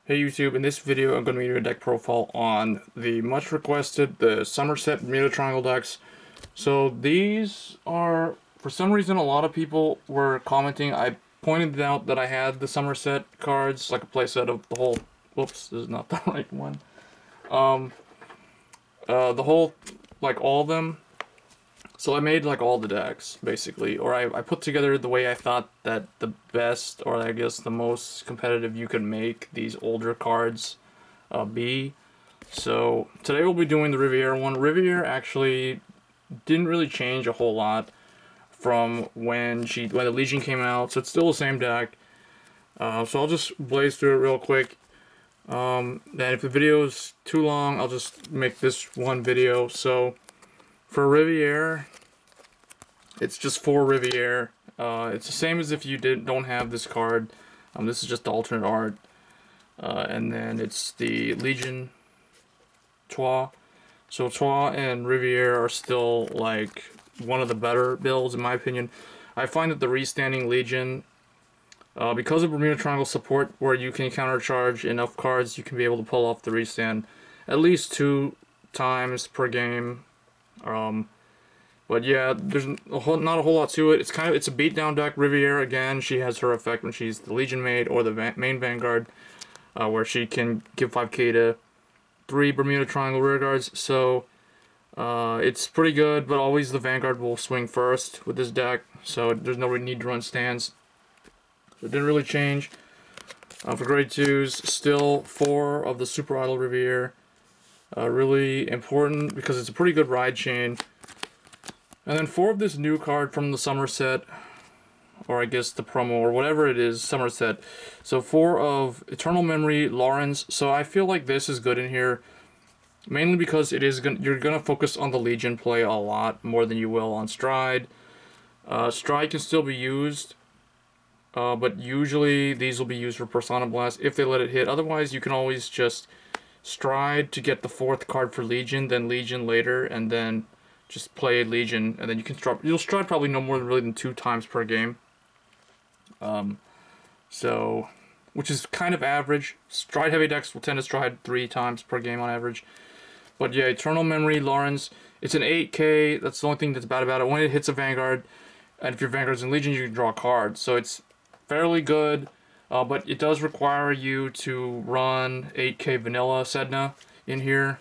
Hey YouTube, in this video I'm going to be doing a deck profile on the much requested, the Somerset Bermuda Triangle decks. So these are, for some reason a lot of people were commenting. I pointed out that I had the Somerset cards, like a playset of the whole, whoops, this is not the right one. The whole, like all of them. So I made like all the decks, basically, or I put together the way I thought that the best, or I guess the most competitive you could make these older cards be. So today we'll be doing the Riviere one. Riviere actually didn't really change a whole lot from when the Legion came out, so it's still the same deck. So I'll just blaze through it real quick. And if the video is too long, I'll just make this one video. So for Riviere, it's just for Riviere. It's the same as if you don't have this card. This is just the alternate art. And then it's the Legion Trois. So Trois and Riviere are still like one of the better builds in my opinion. I find that the restanding Legion, because of Bermuda Triangle support, where you can countercharge enough cards, you can be able to pull off the restand at least 2 times per game. But yeah, there's not a whole lot to it. It's a beatdown deck. Riviere, again, she has her effect when she's the Legion Maid or the main Vanguard, where she can give 5k to 3 Bermuda Triangle rear guards. So it's pretty good, but always the Vanguard will swing first with this deck, so there's no need to run stands. So it didn't really change. For grade 2s, still 4 of the Super Idle Riviere. Really important because it's a pretty good ride chain. And then 4 of this new card from the Somerset, or I guess the promo, or whatever it is, Somerset. So 4 of Eternal Memory, Lawrence. So I feel like this is good in here, mainly because you're gonna focus on the Legion play a lot more than you will on Stride. Stride can still be used, but usually these will be used for Persona Blast if they let it hit. Otherwise, you can always just Stride to get the 4th card for Legion, then Legion later, and then just play Legion, and then you'll stride probably no more than 2 times per game. So, which is kind of average. Stride heavy decks will tend to stride 3 times per game on average. But yeah, Eternal Memory, Lawrence, it's an 8k, that's the only thing that's bad about it. When it hits a Vanguard, and if your Vanguard's in Legion, you can draw a card. So it's fairly good, but it does require you to run 8k vanilla Sedna in here,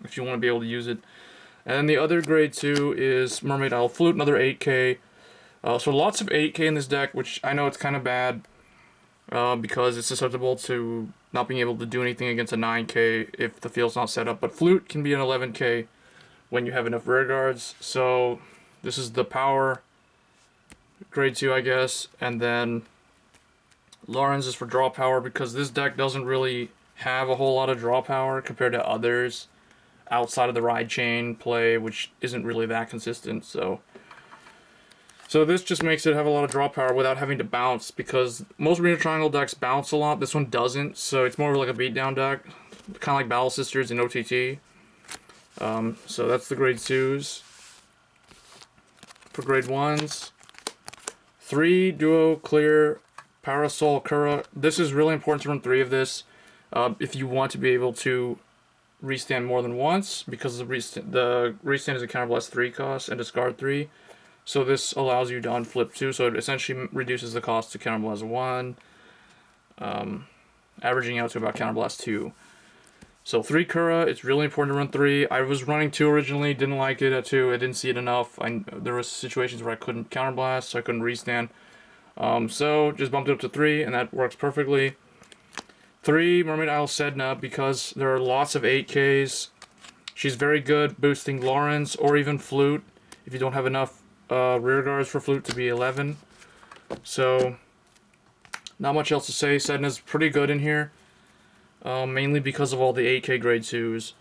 if you want to be able to use it. And then the other grade 2 is Mermaid Isle Flute, another 8k. So lots of 8k in this deck, which I know it's kind of bad because it's susceptible to not being able to do anything against a 9k if the field's not set up. But Flute can be an 11k when you have enough rear guards. So this is the power grade 2, I guess. And then Lawrence is for draw power because this deck doesn't really have a whole lot of draw power compared to others outside of the ride chain play, which isn't really that consistent. So this just makes it have a lot of draw power without having to bounce, because most Bermuda Triangle decks bounce a lot. This one doesn't, so it's more like a beatdown deck, kind of like Battle Sisters and OTT. So that's the grade 2s. For grade 1s, 3 Duo Clear Parasol Kura. This is really important to run 3 of this if you want to be able to restand more than once, because the restand is a counterblast 3 cost and discard 3. So this allows you to unflip 2, so it essentially reduces the cost to counterblast 1, averaging out to about counterblast 2. So 3 Kura, it's really important to run 3. I was running 2 originally, didn't like it at 2, I didn't see it enough. There were situations where I couldn't counterblast, so I couldn't restand. So just bumped it up to 3, and that works perfectly. 3 Mermaid Isle Sedna, because there are lots of 8Ks. She's very good boosting Lawrence or even Flute if you don't have enough rear guards for Flute to be 11. So not much else to say. Sedna's pretty good in here, mainly because of all the 8K grade 2s.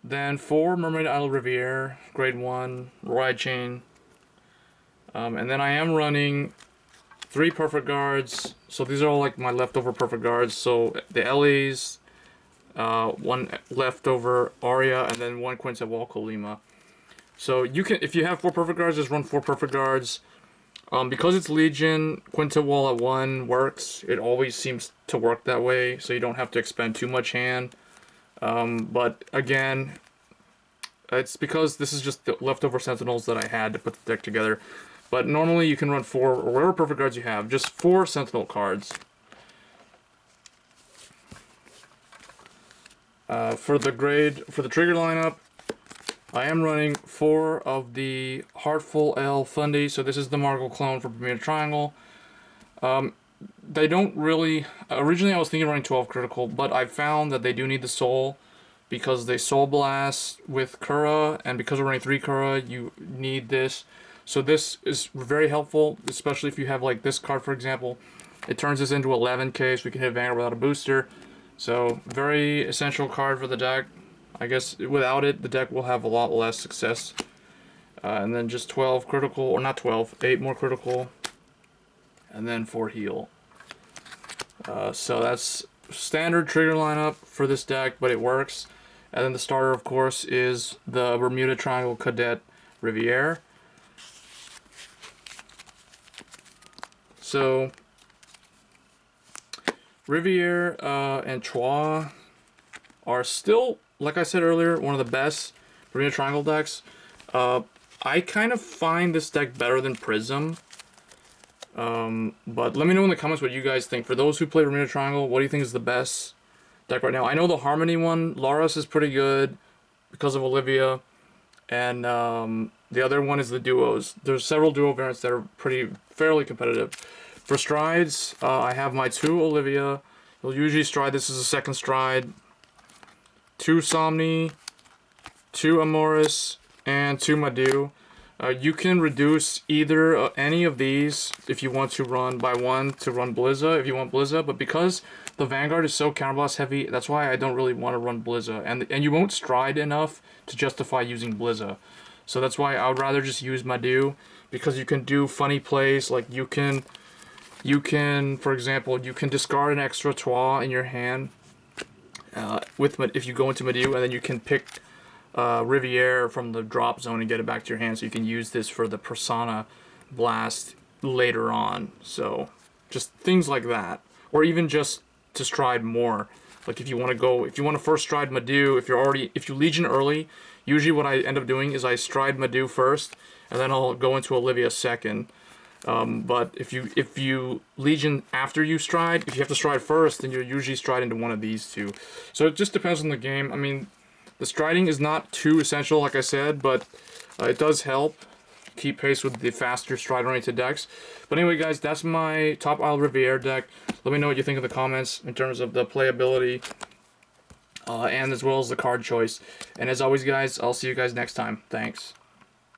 Then 4 Mermaid Isle Riviere, grade 1, ride chain. And then I am running 3 perfect guards. So these are all like my leftover perfect guards. So the Ellie's, 1 leftover Arya, and then 1 Quintet Wall Colima. So you can, if you have 4 perfect guards, just run 4 perfect guards. Because it's Legion, Quinta Wall at 1 works. It always seems to work that way, so you don't have to expend too much hand. But again, it's because this is just the leftover Sentinels that I had to put the deck together. But normally you can run 4, or whatever perfect cards you have, just 4 Sentinel cards. For the trigger lineup, I am running 4 of the Heartful L Fundy, so this is the Margle clone for Bermuda Triangle. They don't really... Originally I was thinking running 12 critical, but I found that they do need the soul, because they Soul Blast with Kura, and because we're running 3 Kura, you need this. So this is very helpful, especially if you have like this card, for example. It turns this into 11k, so we can hit Vanguard without a booster. So, very essential card for the deck. I guess without it, the deck will have a lot less success. And then just 12 critical, or not 12, 8 more critical. And then 4 heal. So that's standard trigger lineup for this deck, but it works. And then the starter, of course, is the Bermuda Triangle Cadet Riviere. So, Riviere and Chua are still, like I said earlier, one of the best Bermuda Triangle decks. I kind of find this deck better than Prism. But let me know in the comments what you guys think. For those who play Bermuda Triangle, what do you think is the best deck right now? I know the Harmony one, Laras, is pretty good because of Olivia. And the other one is the duos. There's several duo variants that are fairly competitive. For strides, I have my 2 Olivia. You'll usually stride this as a second stride. 2 Somni, 2 Amoris, and 2 Madu. You can reduce either any of these if you want to run by 1 to run Blizza, if you want Blizza. But because the Vanguard is so counterblast heavy, that's why I don't really want to run Blizza. And you won't stride enough to justify using Blizza. So that's why I would rather just use Madu, because you can do funny plays, like you can, for example, you can discard an extra Twa in your hand if you go into Madu, and then you can pick Riviere from the drop zone and get it back to your hand, so you can use this for the Persona Blast later on. So just things like that, or even just to stride more. Like if you want to first stride Madu, if you Legion early, usually what I end up doing is I stride Madu first, and then I'll go into Olivia second. But if you Legion after you stride, if you have to stride first, then you'll usually stride into one of these two. So it just depends on the game. I mean, the striding is not too essential, like I said, but it does help keep pace with the faster stride-oriented decks. But anyway, guys, that's my top Isle Riviere deck. Let me know what you think in the comments in terms of the playability, and as well as the card choice. And as always, guys, I'll see you guys next time. Thanks.